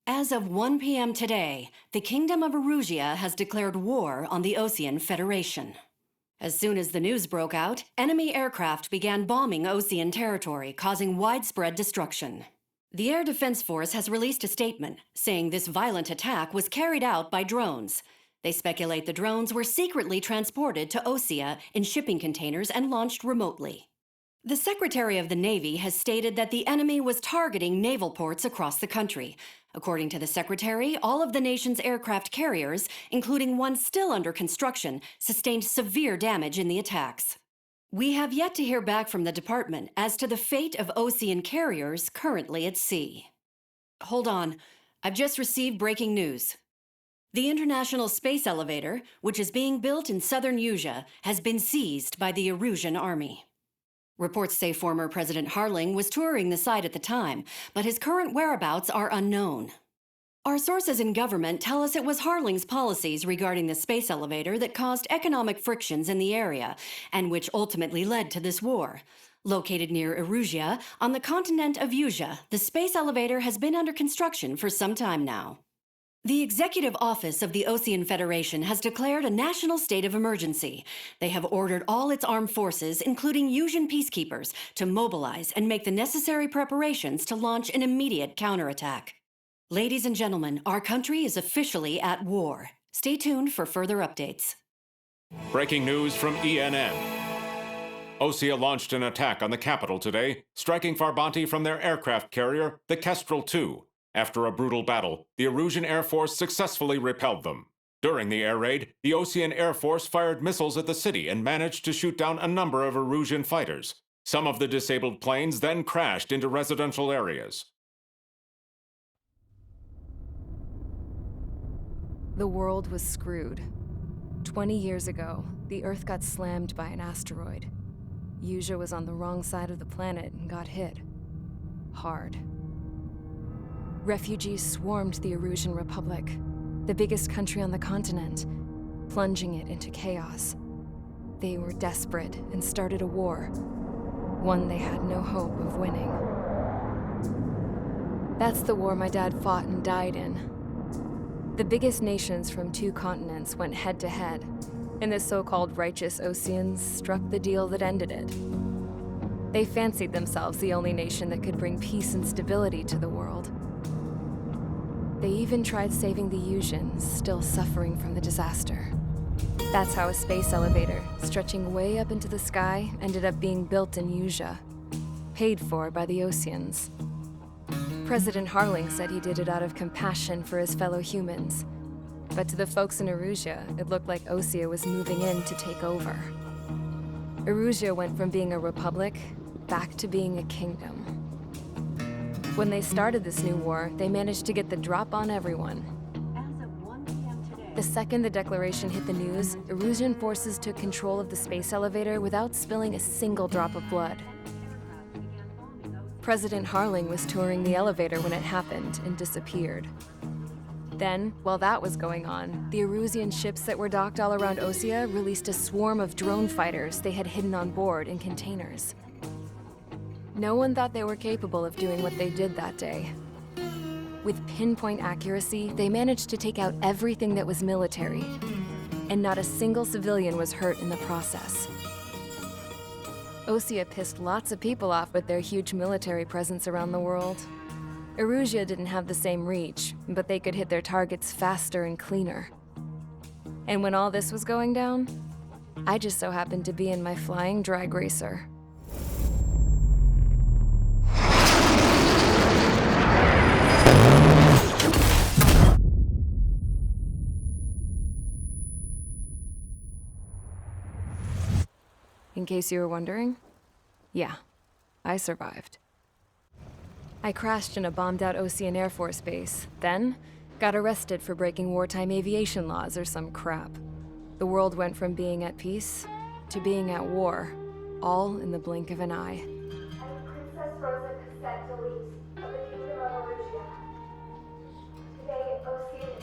As of 1 p.m. today, the Kingdom of Erusia has declared war on the Osean Federation. As soon as the news broke out, enemy aircraft began bombing Osean territory, causing widespread destruction. The Air Defense Force has released a statement saying this violent attack was carried out by drones. They speculate the drones were secretly transported to Osea in shipping containers and launched remotely. The Secretary of the Navy has stated that the enemy was targeting naval ports across the country. According to the Secretary, all of the nation's aircraft carriers, including one still under construction, sustained severe damage in the attacks. We have yet to hear back from the department as to the fate of Osean carriers currently at sea. Hold on, I've just received breaking news. The International Space Elevator, which is being built in southern Usea, has been seized by the Erusian Army. Reports say former President Harling was touring the site at the time, but his current whereabouts are unknown. Our sources in government tell us it was Harling's policies regarding the space elevator that caused economic frictions in the area, and which ultimately led to this war. Located near Erusia, on the continent of Usea, the space elevator has been under construction for some time now. The Executive Office of the Osean Federation has declared a national state of emergency. They have ordered all its armed forces, including Usean peacekeepers, to mobilize and make the necessary preparations to launch an immediate counterattack. Ladies and gentlemen, our country is officially at war. Stay tuned for further updates. Breaking news from ENN. Osea launched an attack on the capital today, striking Farbanti from their aircraft carrier, the Kestrel II. After a brutal battle, the Erusian Air Force successfully repelled them. During the air raid, the Osean Air Force fired missiles at the city and managed to shoot down a number of Erusian fighters. Some of the disabled planes then crashed into residential areas. The world was screwed. 20 years ago, the Earth got slammed by an asteroid. Usea was on the wrong side of the planet and got hit. Hard. Refugees swarmed the Erusian Republic, the biggest country on the continent, plunging it into chaos. They were desperate and started a war, one they had no hope of winning. That's the war my dad fought and died in. The biggest nations from 2 continents went head-to-head, and the so-called righteous Oseans struck the deal that ended it. They fancied themselves the only nation that could bring peace and stability to the world. They even tried saving the Useans, still suffering from the disaster. That's how a space elevator, stretching way up into the sky, ended up being built in Usea, paid for by the Oseans. President Harling said he did it out of compassion for his fellow humans. But to the folks in Erusia, it looked like Osea was moving in to take over. Erusia went from being a republic back to being a kingdom. When they started this new war, they managed to get the drop on everyone. As of 1 p.m. today, The second the declaration hit the news, Erusian forces took control of the space elevator without spilling a single drop of blood. President Harling was touring the elevator when it happened and disappeared. Then, while that was going on, the Erusian ships that were docked all around Osea released a swarm of drone fighters they had hidden on board in containers. No one thought they were capable of doing what they did that day. With pinpoint accuracy, they managed to take out everything that was military, and not a single civilian was hurt in the process. Osea pissed lots of people off with their huge military presence around the world. Erusia didn't have the same reach, but they could hit their targets faster and cleaner. And when all this was going down, I just so happened to be in my flying drag racer. In case you were wondering, yeah, I survived. I crashed in a bombed-out Osean Air Force base, then got arrested for breaking wartime aviation laws or some crap. The world went from being at peace to being at war, all in the blink of an eye. I am Princess Rosa Cassette Delise of the Kingdom of Erusia. Today, Osean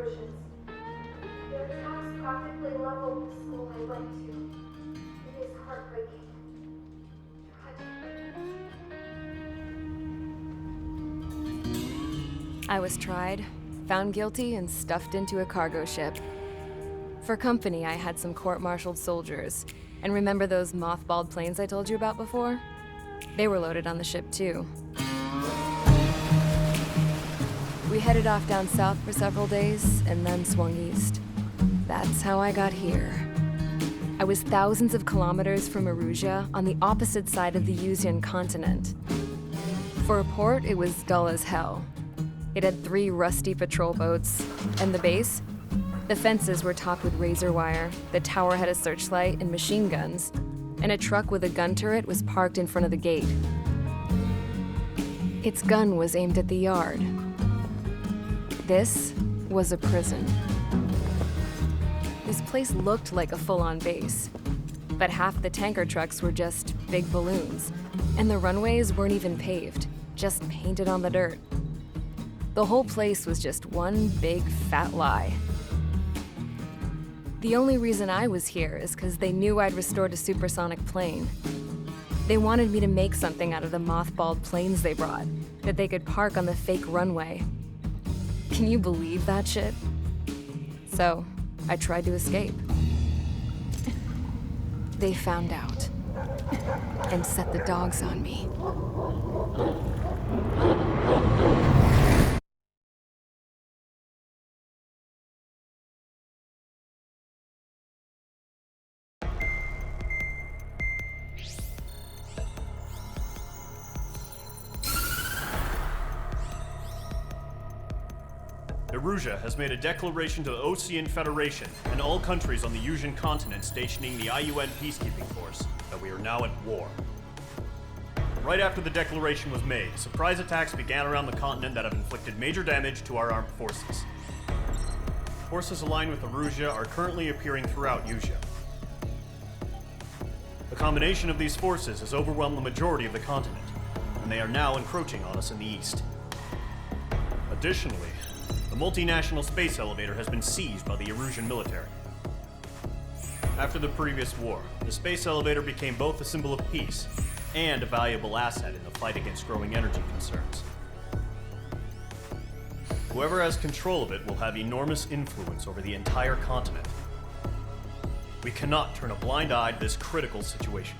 operations. Their attacks practically leveled the school I went to. It is heartbreaking. Tragic. I was tried, found guilty, and stuffed into a cargo ship. For company, I had some court-martialed soldiers. And remember those mothballed planes I told you about before? They were loaded on the ship, too. We headed off down south for several days, and then swung east. That's how I got here. I was thousands of kilometers from Erusia, on the opposite side of the Usian continent. For a port, it was dull as hell. It had 3 rusty patrol boats, and the base? The fences were topped with razor wire, the tower had a searchlight and machine guns, and a truck with a gun turret was parked in front of the gate. Its gun was aimed at the yard. This was a prison. This place looked like a full-on base, but half the tanker trucks were just big balloons, and the runways weren't even paved, just painted on the dirt. The whole place was just one big fat lie. The only reason I was here is because they knew I'd restored a supersonic plane. They wanted me to make something out of the mothballed planes they brought, that they could park on the fake runway. Can you believe that shit? So, I tried to escape. They found out, and set the dogs on me. Erusia has made a declaration to the Ocean Federation and all countries on the Usian continent stationing the IUN peacekeeping force that we are now at war. Right after the declaration was made, surprise attacks began around the continent that have inflicted major damage to our armed forces. Forces aligned with Erusia are currently appearing throughout Usia. The combination of these forces has overwhelmed the majority of the continent, and they are now encroaching on us in the east. Additionally, the multinational space elevator has been seized by the Erusian military. After the previous war, the space elevator became both a symbol of peace and a valuable asset in the fight against growing energy concerns. Whoever has control of it will have enormous influence over the entire continent. We cannot turn a blind eye to this critical situation.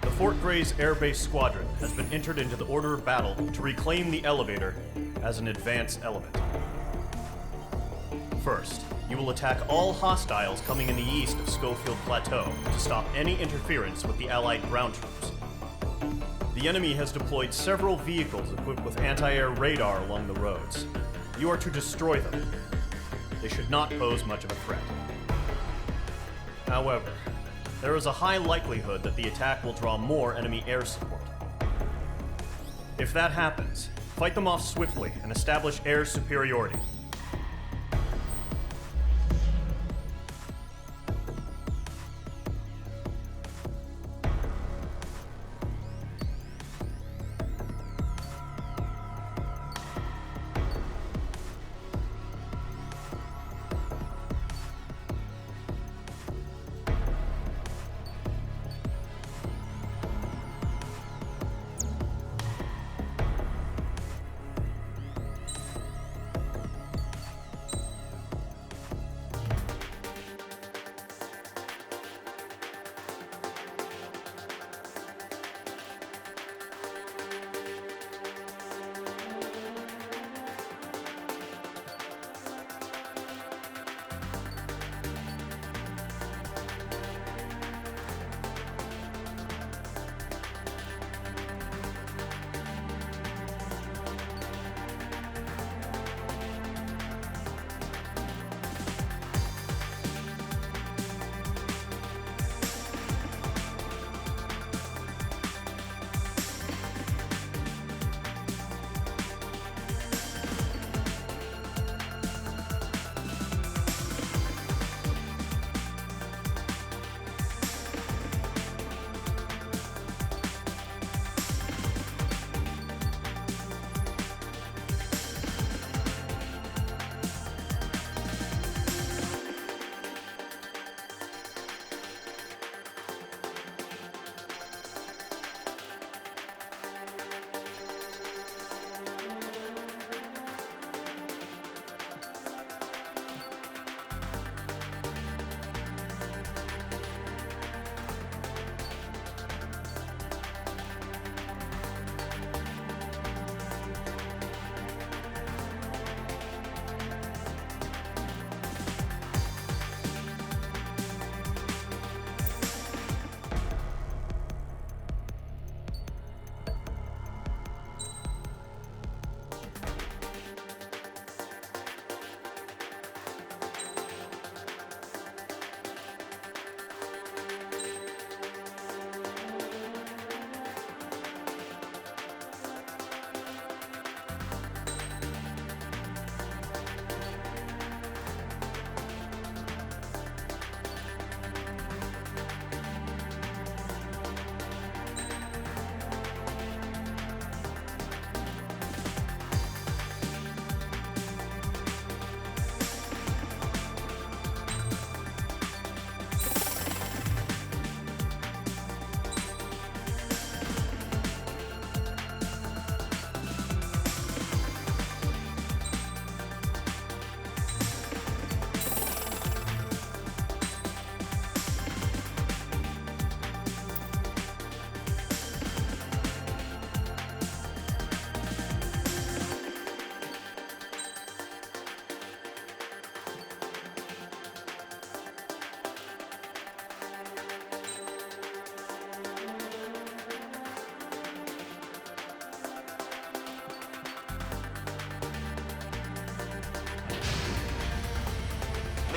The Fort Gray's Air Base Squadron has been entered into the order of battle to reclaim the elevator as an advance element. First, you will attack all hostiles coming in the east of Schofield Plateau to stop any interference with the Allied ground troops. The enemy has deployed several vehicles equipped with anti-air radar along the roads. You are to destroy them. They should not pose much of a threat. However, there is a high likelihood that the attack will draw more enemy air support. If that happens, fight them off swiftly and establish air superiority.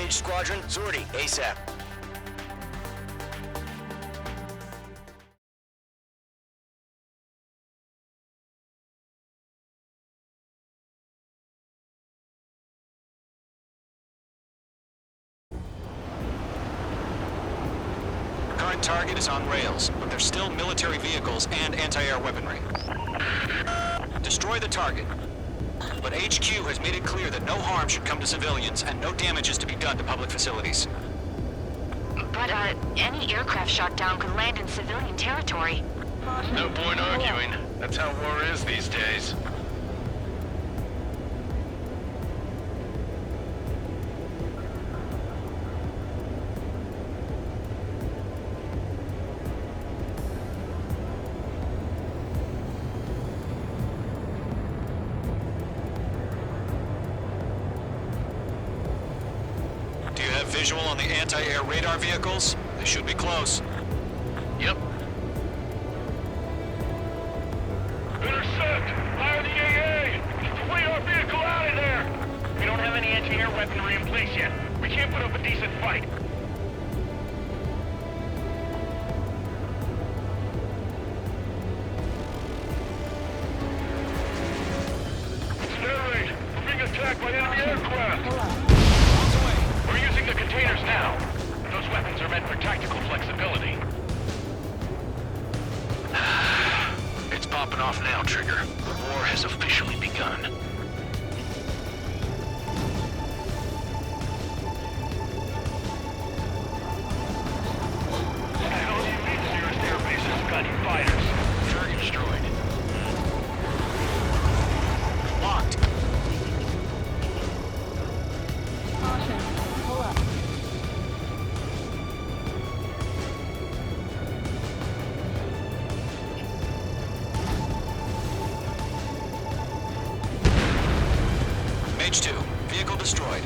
Engage squadron. Sortie, ASAP. Current target is on rails, but there's still military vehicles and anti-air weaponry. Destroy the target. But HQ has made it clear that no harm should come to civilians and no damage is to be done to public facilities. But, any aircraft shot down could land in civilian territory. No point arguing. That's how war is these days. Do you have visual on the anti-air radar vehicles? They should be close. Yep. Intercept! Fire the AA! Get the radar vehicle out of there! We don't have any anti-air weaponry in place yet. We can't put up a decent fight. Snare raid! We're being attacked by enemy aircraft! We're using the containers now. Those weapons are meant for tactical flexibility. It's popping off now, Trigger. The war has officially begun. Those elite Cirrus air bases got fighters. Target destroyed. Locked. Mage 2, vehicle destroyed.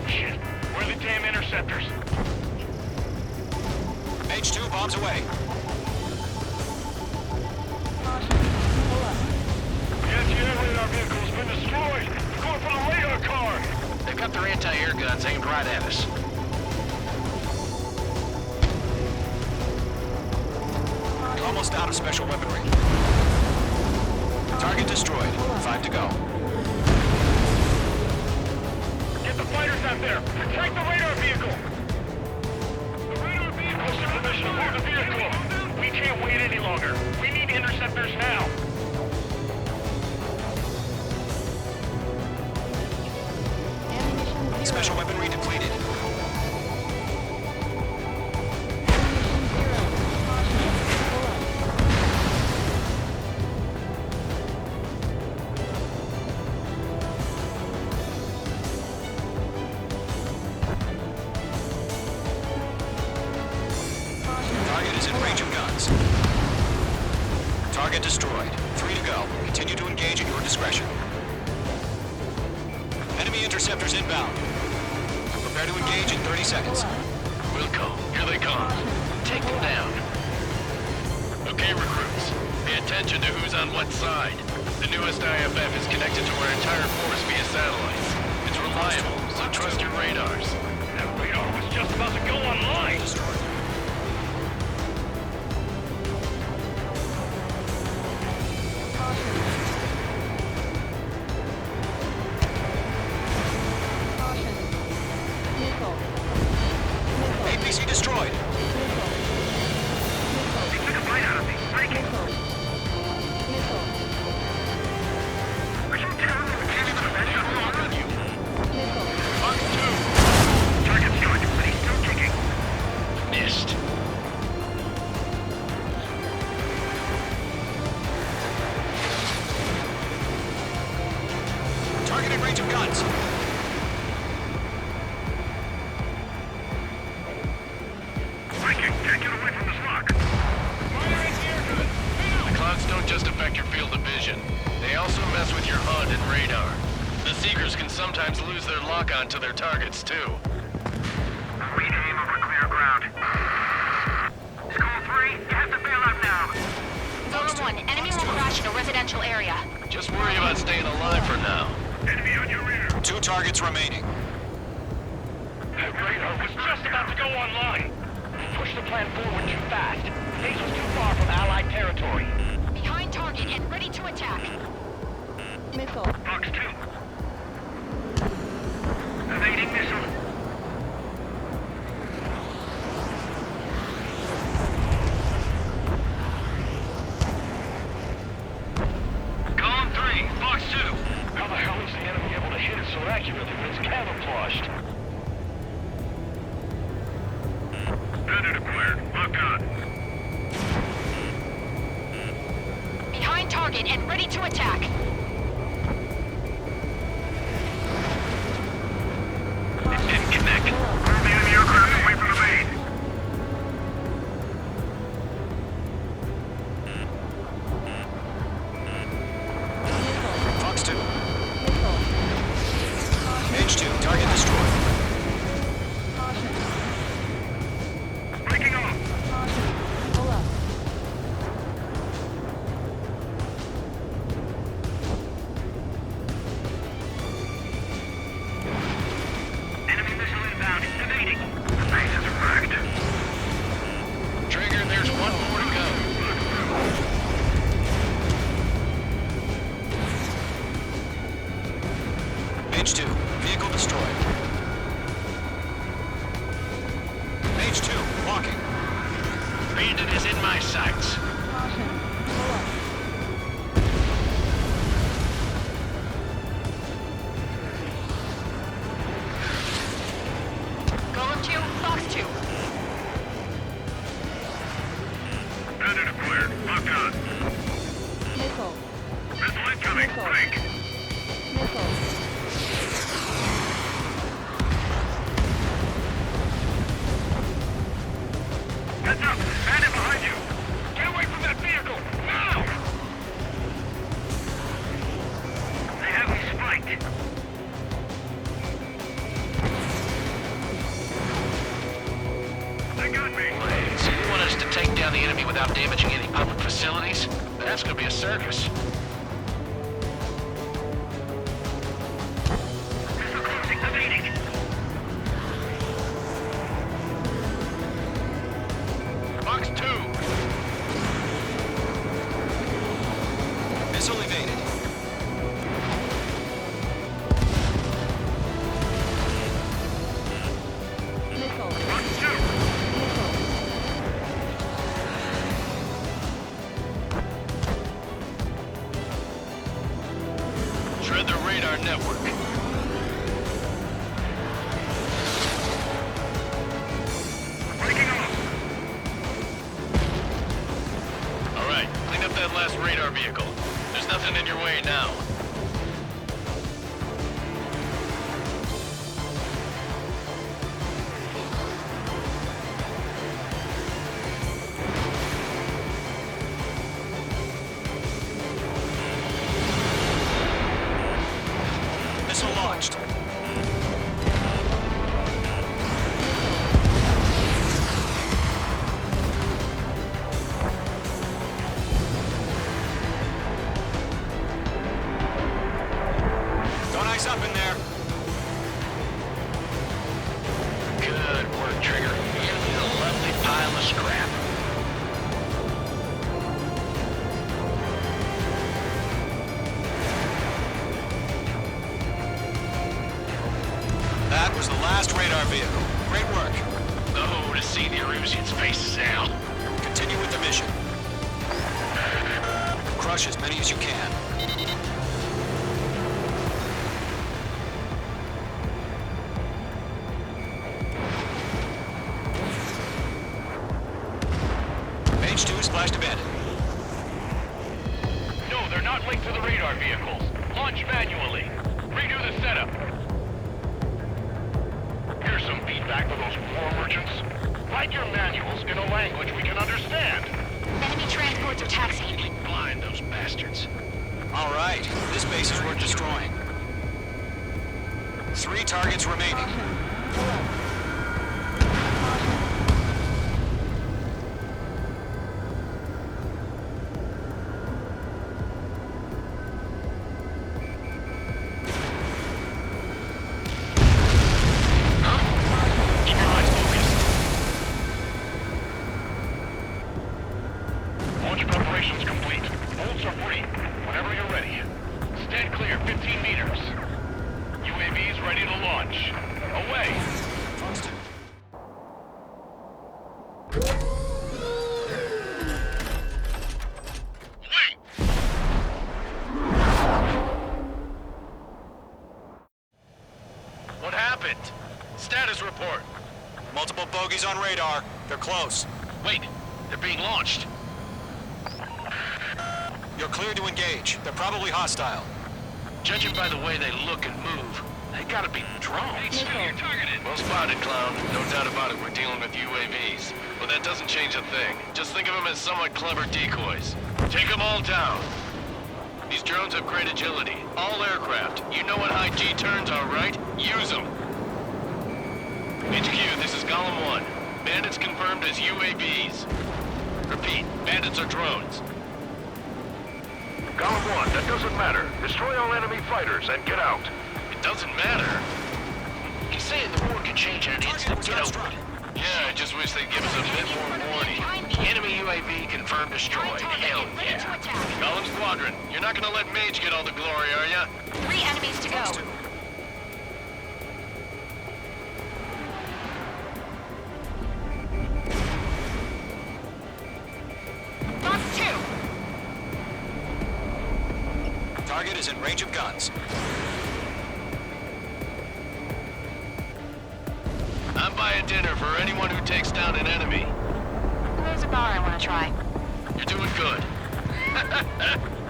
Shit, where are the damn interceptors? Mage 2, bombs away. The anti-air radar vehicle's been destroyed. We're going for the radar car. They've got their anti-air guns aimed right at us. Almost out of special weaponry. Target destroyed. 5 to go. Get the fighters out there. Protect the radar vehicle. The radar vehicle's in position to move the vehicle. We can't wait any longer. We need interceptors now. Special weaponry depleted. Target is in range of guns. Target destroyed. 3 to go. Continue to engage at your discretion. Enemy interceptors inbound. Prepare to engage in 30 seconds. Wilco, here they come. Take them down. Okay, recruits. Pay attention to who's on what side. The newest IFF is connected to our entire force via satellites. It's reliable, so trust your radars. That radar was just about to go online. Destroyed. APC destroyed. They took a bite out of me. Breaking. Are you telling me we can't even prevent on you? Mark 2. Target's good, but he's still kicking. Missed. Target in range of guns. Breaking. Can't get away from this lock. The clouds don't just affect your field of vision. They also mess with your HUD and radar. The Seekers can sometimes lose their lock-on to their targets, too. We aim over clear ground. Skull 3, you have to bail out now. about staying alive for now. Enemy on your rear. 2 targets remaining. That radar was just about to go online. Push the plan forward too fast. Base was too far from Allied territory. Behind target and ready to attack. Missile. Fox 2. Evading missile. Column 3, Fox 2. How the hell is the enemy able to hit it so accurately when it's camouflaged? Predator acquired. Lock on. Behind target and ready to attack. It didn't connect. Move the enemy aircraft away from the base. Fox 2. H2, target destroyed. Breaking off. Pull up. Enemy missile inbound. Evading. The base is wrecked. Trigger, there's one more to go. H2, vehicle destroyed. H2, walking. Bandit is in my sights. Caution. Pull up. Golem 2, Fox 2. Predator acquired. Lock on. Missile. Missile incoming. Missile. Break. Missile. Heads up. Bandit behind you. Get away from that vehicle. Now! They have me spiked. They got me. So you want us to take down the enemy without damaging any public facilities? That's gonna be a circus. Missile closing. Evading. Fox 2. Missile evaded. Missile. Fox 2. Missile. Shred the radar network. Breaking off. All right, clean up that last radar vehicle. There's nothing in your way now. Missile launched. Don't ice up in there. Good work, Trigger. You're a lovely pile of scrap. That was the last radar vehicle. Great work. Oh, to see the Erusians' faces now. Continue with the mission. Crush as many as you can. H2 splashed abandoned. No, they're not linked to the radar vehicles. Launch manually. Redo the setup. Here's some feedback for those war merchants. Write your manuals in a language we can understand. Enemy transports are taxiing. Blind those bastards. All right, this base is worth destroying. 3 targets remaining. Pull up. bogies on radar. They're close. Wait, they're being launched. You're cleared to engage. They're probably hostile. Judging by the way they look and move, they gotta be drones. Well spotted, clown. No doubt about it, we're dealing with UAVs. But that doesn't change a thing. Just think of them as somewhat clever decoys. Take them all down. These drones have great agility. All aircraft. You know what high G turns are, right? Use them. HQ, this is Column 1. Bandits confirmed as UAVs. Repeat, bandits are drones. Column 1, that doesn't matter. Destroy all enemy fighters and get out. It doesn't matter. He's saying the war could change in an instant. Get over it. Yeah, I just wish they'd give us a bit more warning. Enemy UAV confirmed destroyed. Hell yeah. Column Squadron, you're not gonna let Mage get all the glory, are ya? 3 enemies to go. Lost 2. Target is in range of guns. I'm buying dinner for anyone who takes down an enemy. There's a bar I want to try. You're doing good.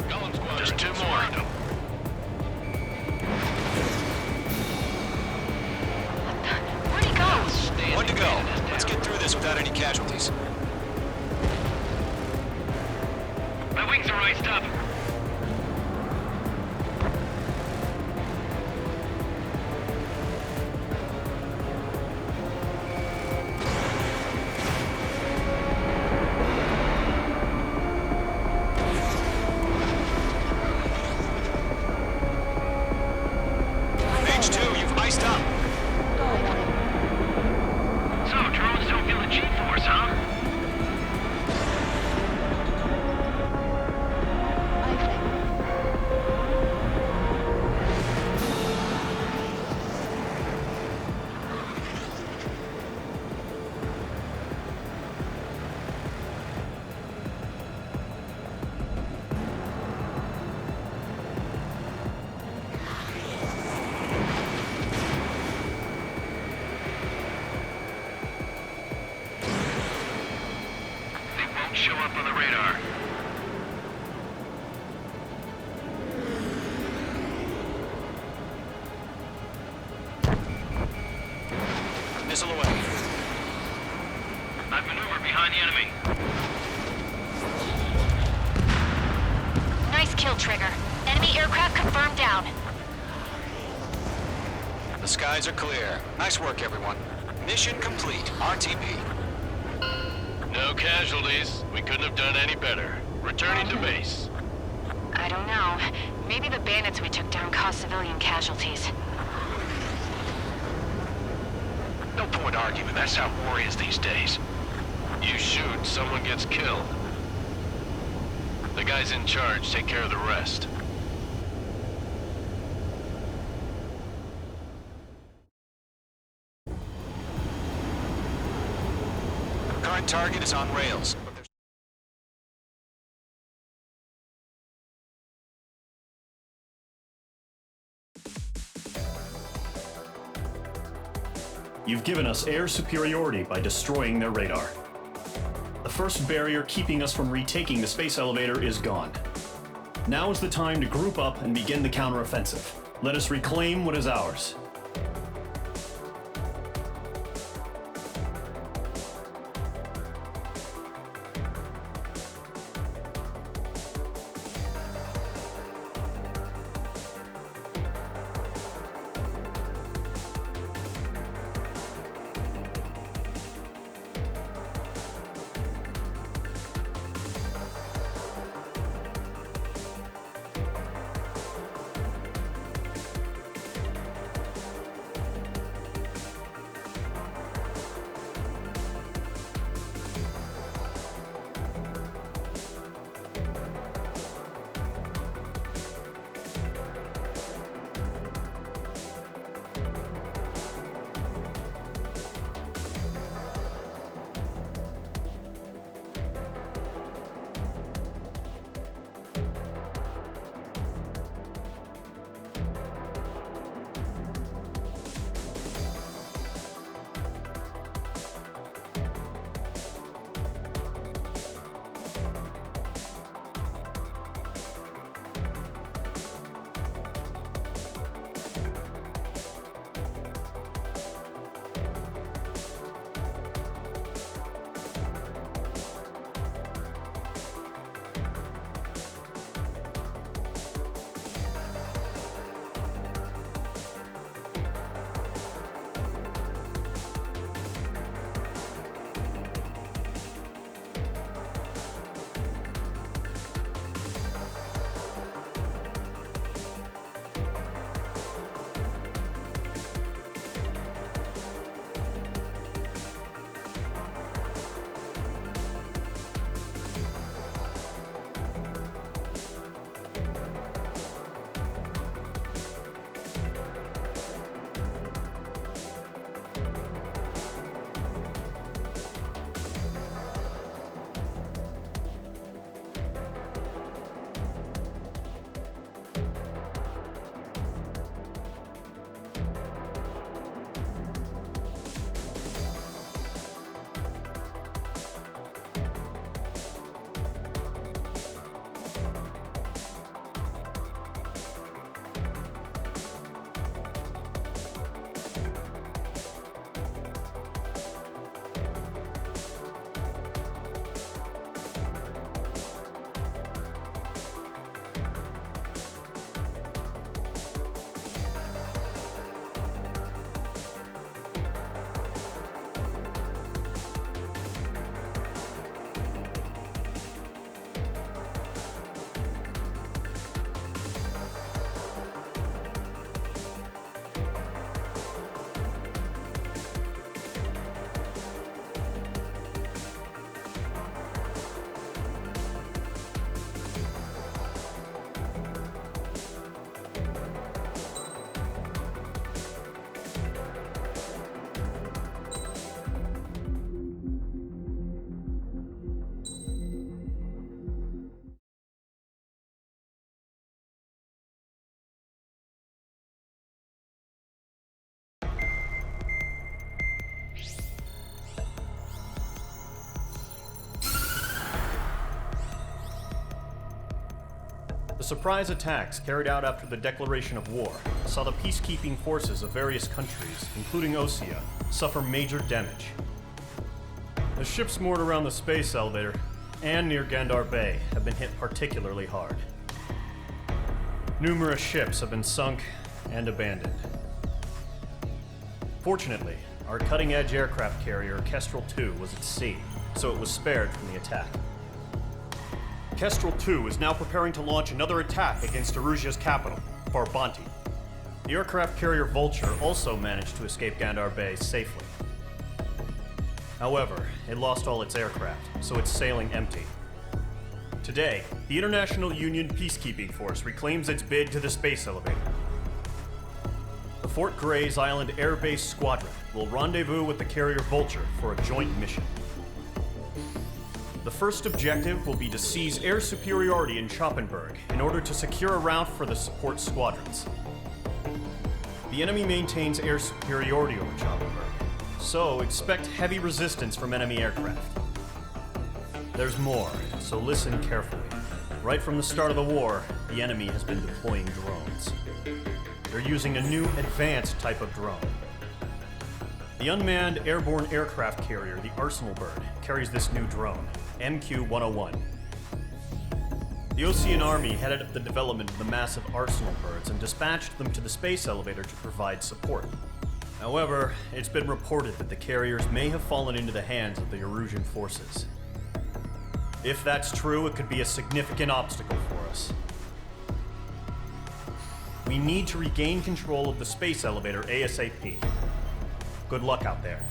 Column Squadron, Just 2 more. Where'd he go? 1 to go. Let's get through this without any casualties. My wings are iced up. H2, you've iced up. So, drones don't feel the G-force, huh? They won't show up on the radar. Missile away. I've maneuvered behind the enemy. Nice kill, Trigger. Enemy aircraft confirmed down. The skies are clear. Nice work, everyone. Mission complete. RTB. No casualties. We couldn't have done any better. Returning to base. I don't know. Maybe the bandits we took down caused civilian casualties. No point arguing. That's how war is these days. You shoot, someone gets killed. The guys in charge take care of the rest. Current target is on rails. But there's You've given us air superiority by destroying their radar. The first barrier keeping us from retaking the space elevator is gone. Now is the time to group up and begin the counteroffensive. Let us reclaim what is ours. surprise attacks carried out after the declaration of war saw the peacekeeping forces of various countries, including Osea, suffer major damage. The ships moored around the space elevator and near Gandar Bay have been hit particularly hard. Numerous ships have been sunk and abandoned. Fortunately, our cutting-edge aircraft carrier Kestrel 2 was at sea, so it was spared from the attack. Kestrel 2 is now preparing to launch another attack against Erusia's capital, Farbanti. The aircraft carrier Vulture also managed to escape Gandar Bay safely. However, it lost all its aircraft, so it's sailing empty. Today, the International Union Peacekeeping Force reclaims its bid to the space elevator. The Fort Gray's Island Air Base Squadron will rendezvous with the carrier Vulture for a joint mission. The first objective will be to seize air superiority in Schoppenberg in order to secure a route for the support squadrons. The enemy maintains air superiority over Schoppenberg, so expect heavy resistance from enemy aircraft. There's more, so listen carefully. Right from the start of the war, the enemy has been deploying drones. They're using a new advanced type of drone. The unmanned airborne aircraft carrier, the Arsenal Bird, carries this new drone, MQ-101. The Osean Army headed up the development of the massive Arsenal Birds and dispatched them to the space elevator to provide support. However, it's been reported that the carriers may have fallen into the hands of the Erusian forces. If that's true, it could be a significant obstacle for us. We need to regain control of the space elevator ASAP. Good luck out there.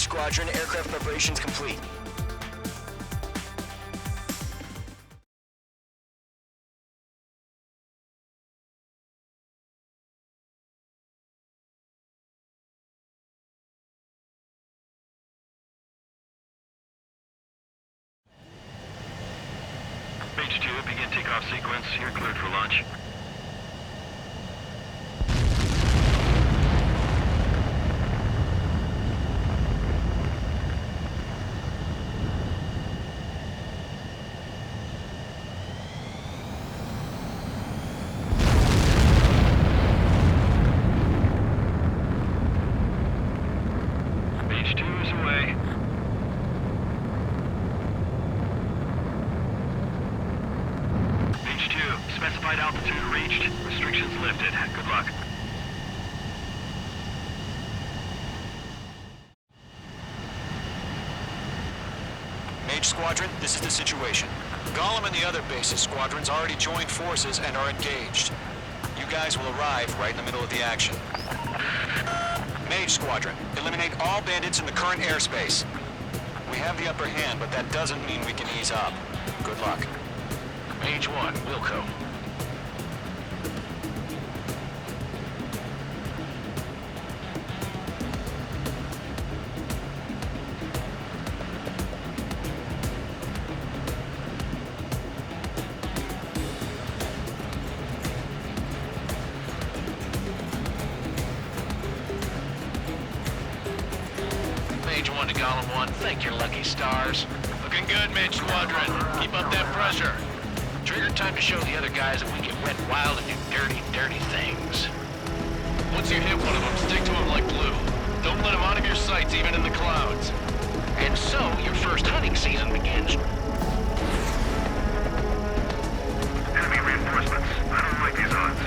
Squadron, aircraft preparations complete. H2, begin takeoff sequence. You're cleared for launch. H2 is away. H2, specified altitude reached. Restrictions lifted. Good luck. Mage Squadron, this is the situation. Gollum and the other bases squadrons already joined forces and are engaged. You guys will arrive right in the middle of the action. Mage Squadron, eliminate all bandits in the current airspace. We have the upper hand, but that doesn't mean we can ease up. Good luck. Mage 1, Wilco. Mage 1 to Gollum 1, thank your lucky stars. Looking good, Mage Squadron. Keep up that pressure. Trigger time to show the other guys that we get wet wild and do dirty, dirty things. Once you hit one of them, stick to him like glue. Don't let him out of your sights, even in the clouds. And so, your first hunting season begins. Enemy reinforcements. I don't like these odds.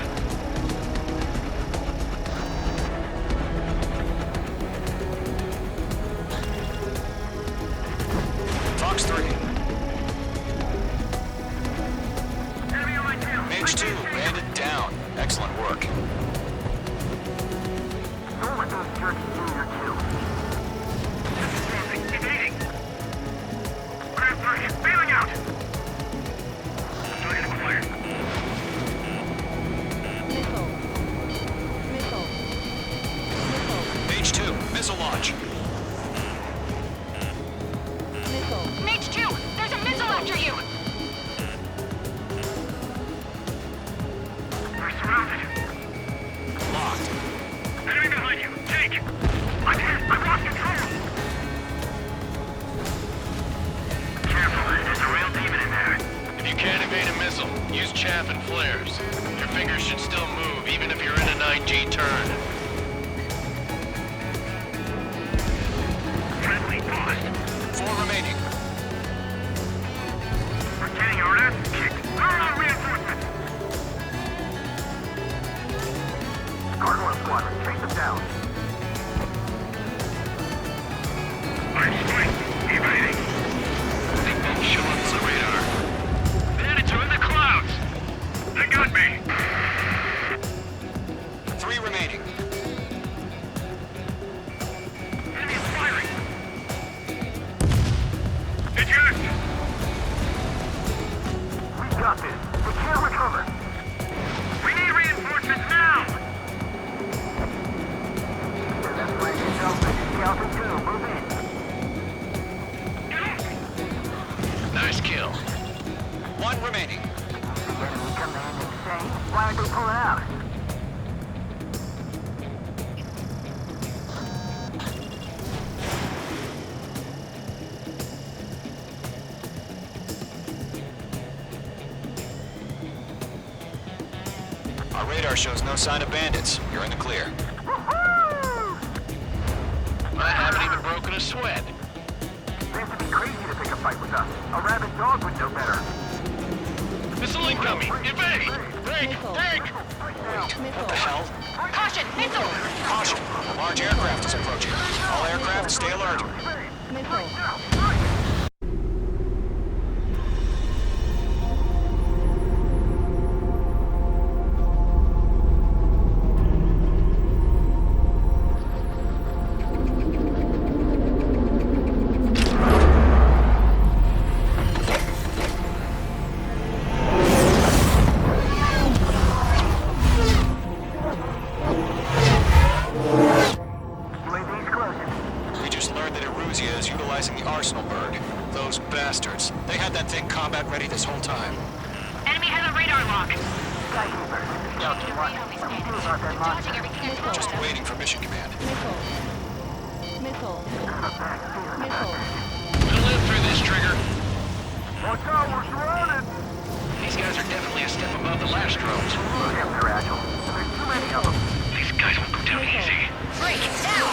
Fox 3. Enemy on my tail. Mage 2, bandit down. Excellent work. Don't let those jerks do your kill. Evading. Grab 3, bailing out. Target acquired. Mage 2, missile launch. Mage 2, there's a missile after you! We're surrounded. Locked. Enemy behind you. Take. I'm hit. I've lost control. Careful. There's a real demon in there. If you can't evade a missile, use chaff and flares. Your fingers should still move, even if you're in a 9G turn. Friendly paused. 4 remaining. We're getting our ass kicked. Fire on reinforcements. Cardinal Squadron, chase them down. I'm straight. Evading. Signal show on the radar. Bandits are in the clouds. They got me. 3 remaining. Enemy is firing. Eject. We got this. We can't recover. We need reinforcements now. That's why you don't scout and two. Move in. Nice kill. 1 remaining. The enemy command insane. Why aren't they pulling out? Our radar shows no sign of bandits. You're in the clear. I haven't even broken a sweat. Seems to be crazy to pick a fight with us. A rabid dog would know better. Missile incoming! Evade! Break! Break! What the hell? Caution, missile! Caution! A large aircraft is approaching. All aircraft, stay alert. Dodging everything I throw Just at him. waiting for mission command. Missile. We'll live through this, Trigger. Watch out, we're surrounded! These guys are definitely a step above the last drones. They're agile. There's too many of them. These guys won't go down easy. Break, now!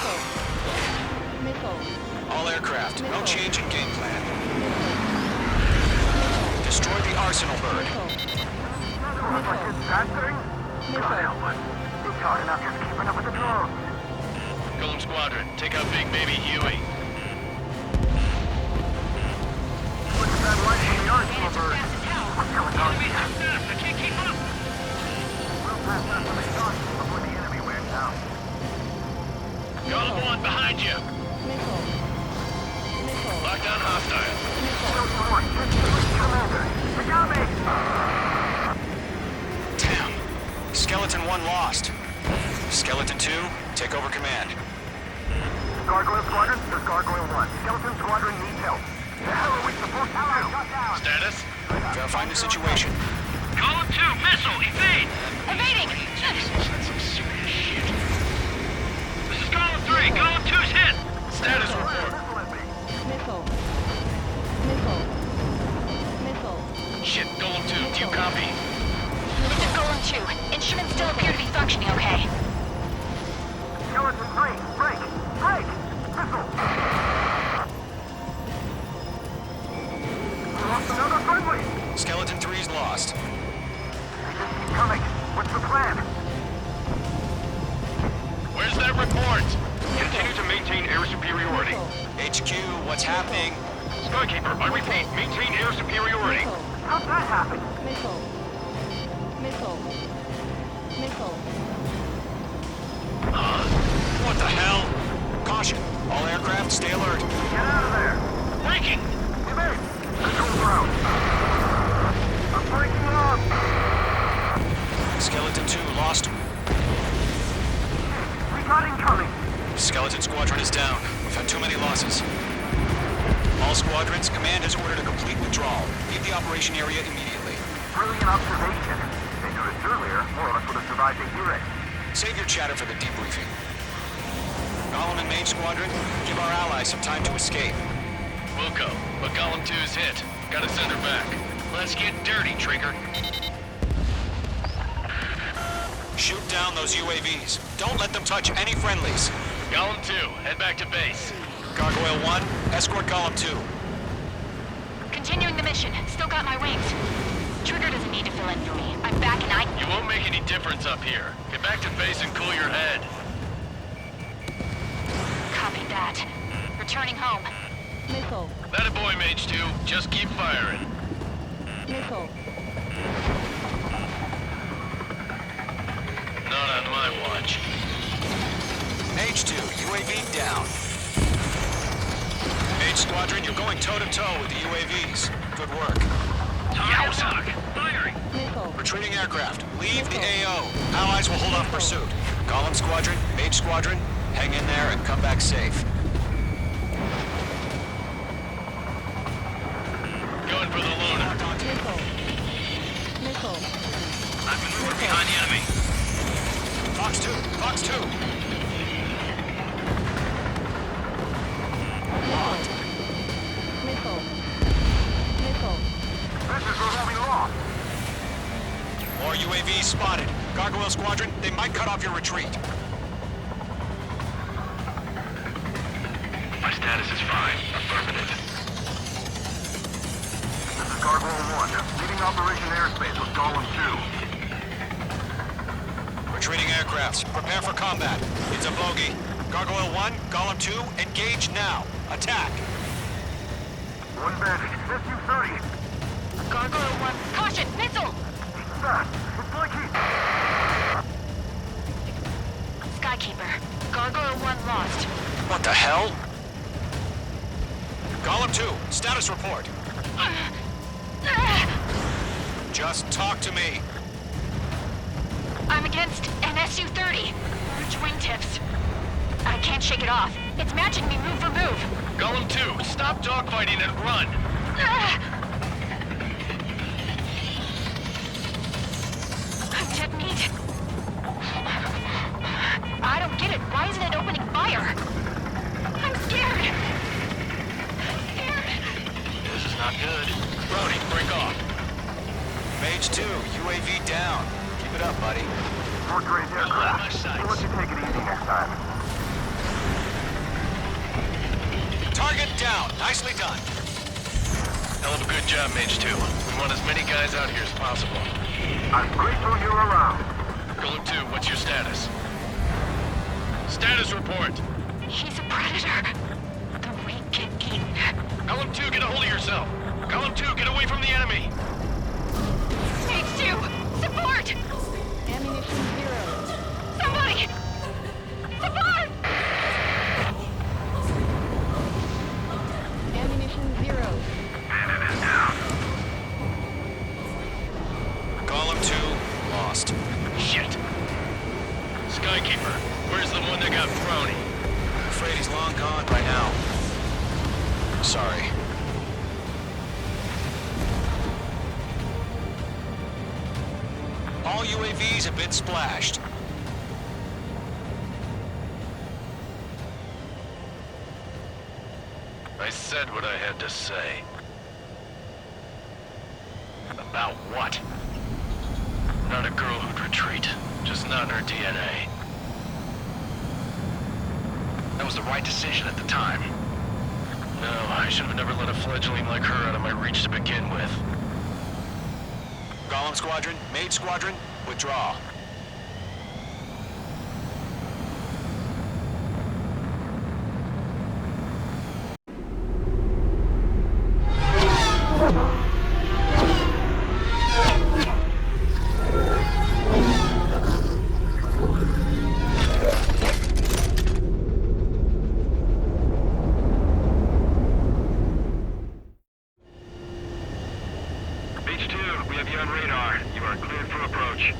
Missile. All aircraft, no change in game plan. Destroy the arsenal bird. That thing? God help us. It's hard enough just keeping up with the drones. Golem Squadron, take out Big Baby Huey. Look at that light from the arsenal bird. Fast as hell. What's going on here? I can't keep up. We'll pass that from the start before the enemy wears out. Golem 1 behind you. Missile. Lock down hostile. Commander, they got me! Damn. Skeleton 1 lost. Skeleton 2, take over command. Gargoyle Squadron, this is Gargoyle 1. Skeleton Squadron needs help. The hell are we supposed to do? Status? Verifying the situation. Golem 2, missile, evade! Evading! That's some serious shit. This is Golem 3, Golem 2's hit! Status report. Missile. Shit, Golem 2, do you copy? This is Golem 2. Instruments still appear to be functioning okay. Skeleton 3, break! Missile! We lost another friendly! Skeleton 3's lost. Keep coming. What's the plan? Where's that report? Continue to maintain air superiority. HQ, what's happening? Skykeeper, I repeat, maintain air superiority. How'd that happen? Missile. What the hell? Caution. All aircraft, stay alert. Get out of there! Breaking! Evade! Control ground! I'm breaking off! Skeleton 2 lost. We got incoming! Skeleton Squadron is down. We've had too many losses. All squadrons, command has ordered a complete withdrawal. Leave the operation area immediately. Brilliant observation. They noticed earlier, more of us would have survived to hear it. Save your chatter for the debriefing. Golem and Mage Squadron, give our allies some time to escape. We'll go, but Golem 2's hit. Gotta send her back. Let's get dirty, Trigger. Shoot down those UAVs. Don't let them touch any friendlies. Golem 2, head back to base. Gargoyle 1, escort Golem 2. Continuing the mission. Still got my wings. Trigger doesn't need to fill in for me. I'm back and I... You won't make any difference up here. Get back to base and cool your head. Copy that. Returning home. Missile. That a boy, Mage 2. Just keep firing. Missile. Not on my watch. Mage 2, UAV down. Mage Squadron, you're going toe-to-toe with the UAVs. Good work. Yowza! Firing! Missile. Retreating aircraft, leave the AO. Allies will hold off pursuit. Golem Squadron, Mage Squadron, hang in there and come back safe. Going for the loader. Missile. I've been moving behind the enemy. Fox 2, Fox 2. Missile. This is where we lost. More UAVs spotted. Gargoyle Squadron, they might cut off your retreat. My status is fine. Affirmative. This is Gargoyle 1. Leading Operation Airspace with Golem 2. Retreating aircrafts, prepare for combat. It's a bogey. Gargoyle 1, Golem 2, engage now. Attack. One bandit. SU-30. Gargoyle 1. Caution! Missile! Fast. It's like he's... Skykeeper. Gargoyle 1 lost. What the hell? Golem 2, status report. Just talk to me. I'm against an SU-30. Large wingtips. I can't shake it off. It's matching me move for move. Golem 2, stop dogfighting and run. it up, buddy. Fourth-grade aircraft. We'll let you take it easy next time. Target down. Nicely done. Hell of a good job, Mage 2. We want as many guys out here as possible. I'm grateful you're around. Golem 2, what's your status? Status report. He's a predator. The weak get eaten. Golem 2, get a hold of yourself. Golem 2, get away from the enemy. Mage 2, support! Ammunition 0. Somebody! Support! Ammunition 0. Bandit is down. Golem 2, lost. Shit. Skykeeper, where's the one that got thrown? I'm afraid he's long gone by now. Sorry. All UAVs have been splashed. I said what I had to say. About what? Not a girl who'd retreat. Just not in her DNA. That was the right decision at the time. No, I should have never let a fledgling like her out of my reach to begin with. Golem Squadron, Mage Squadron, withdraw. Mage 2, we have you on radar. You are cleared for approach.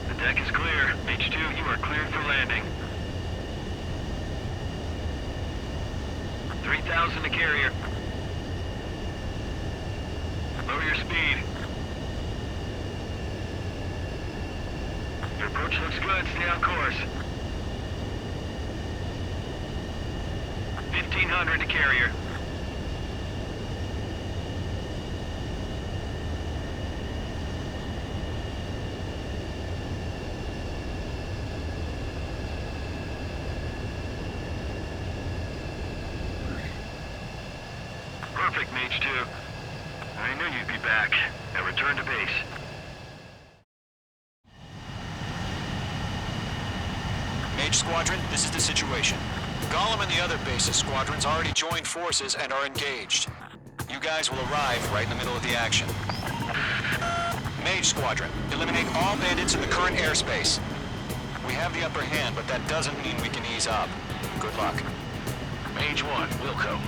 The deck is clear. Mage 2, you are cleared for landing. 3,000 to carrier. Lower your speed. Your approach looks good. Stay on course. 1,500 to carrier. Perfect, Mage 2. I knew you'd be back. Now return to base. Mage Squadron, this is the situation. Golem and the other bases squadrons already joined forces and are engaged. You guys will arrive right in the middle of the action. Mage Squadron, eliminate all bandits in the current airspace. We have the upper hand, but that doesn't mean we can ease up. Good luck. Mage 1, Wilco.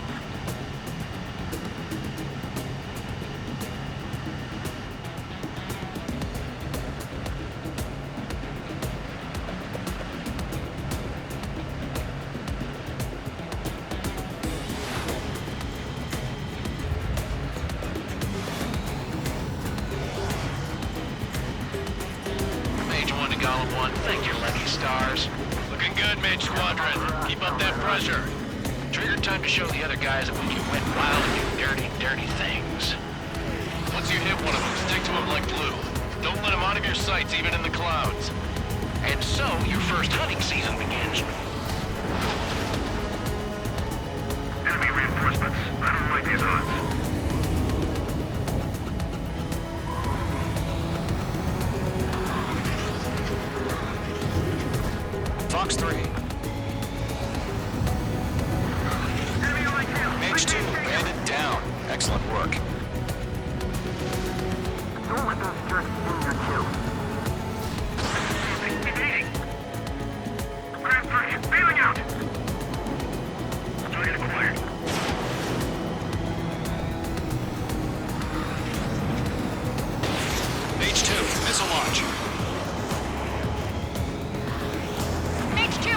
Mage 1 to Golem 1, thank you, lucky stars. Looking good, Mage Squadron. Keep up that pressure. Trigger time to show the other guys that we can went wild and do dirty, dirty things. Once you hit one of them, stick to him like glue. Don't let him out of your sights, even in the clouds. And so, your first hunting season begins. Enemy reinforcements. I don't like these odds. Fox 3. Mage 2, bandit down. Excellent work. Don't let those jerks in your kill. Evading. Grand 3, bailing out. Target acquired. Mage 2, missile launch. Mage 2,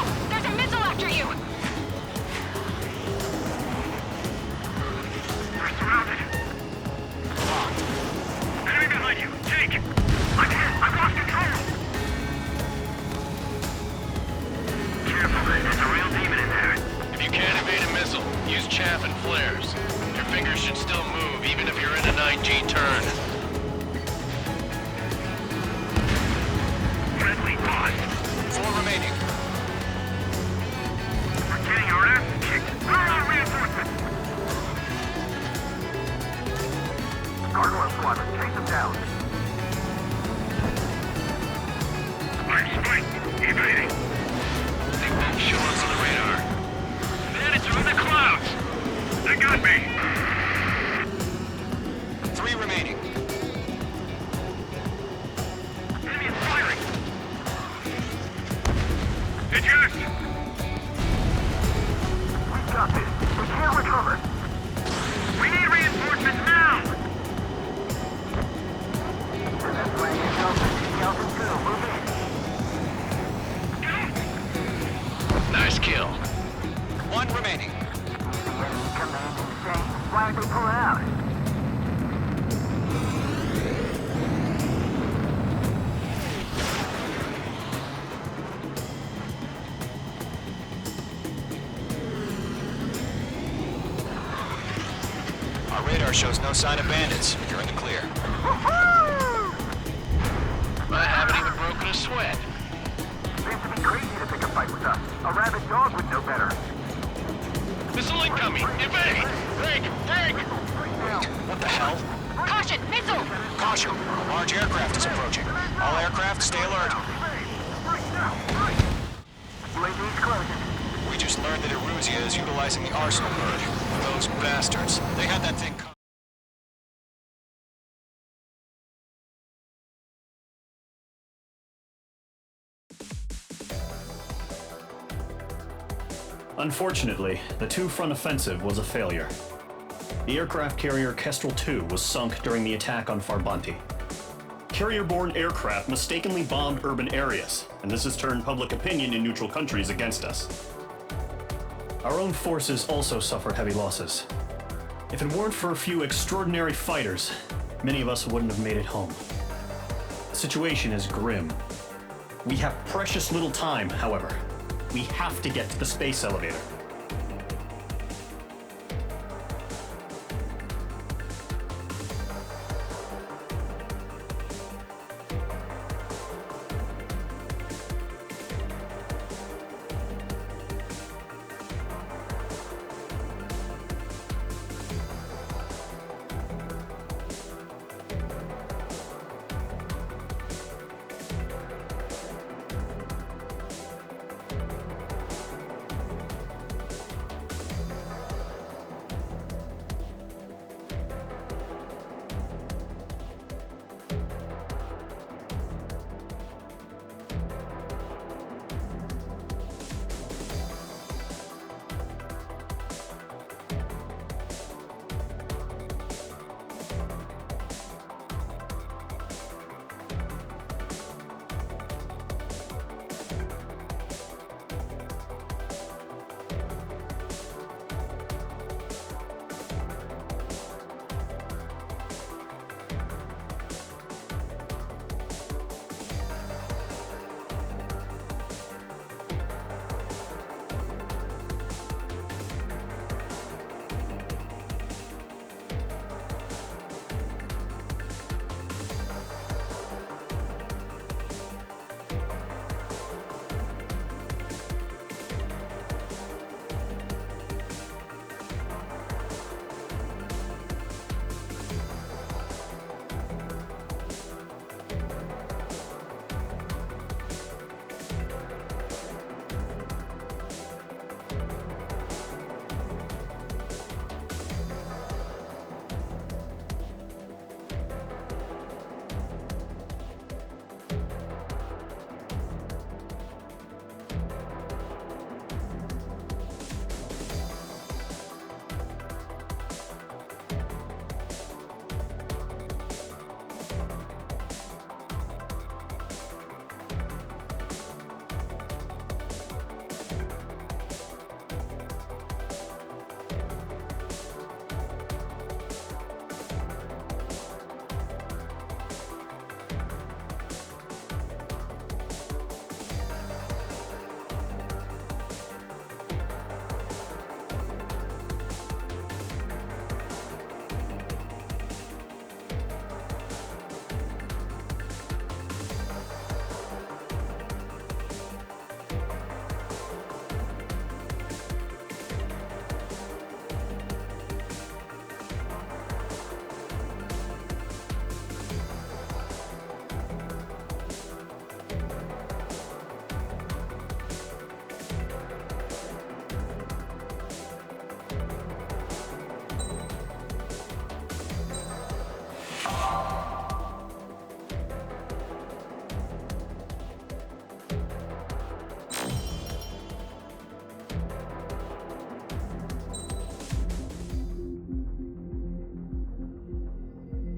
Eject! We got this. We can't recover. We need reinforcements now! This way is open. Delta 2, move in. Nice kill. One remaining. The enemy command insane. Why'd they pull out? Our radar shows no sign of bandits. You're in the clear. I haven't even broken a sweat. Seems to be crazy to pick a fight with us. A rabid dog would know better. Missile incoming! Evade! Break! Break! What the hell? Caution! Missile! Caution! A large aircraft is approaching. All aircraft, stay alert. UAV's closing. We just learned that Eruzia is utilizing the arsenal herd. Those bastards. They had that thing. Unfortunately, the two-front offensive was a failure. The aircraft carrier Kestrel II was sunk during the attack on Farbanti. Carrier-borne aircraft mistakenly bombed urban areas, and this has turned public opinion in neutral countries against us. Our own forces also suffered heavy losses. If it weren't for a few extraordinary fighters, many of us wouldn't have made it home. The situation is grim. We have precious little time, however. We have to get to the space elevator.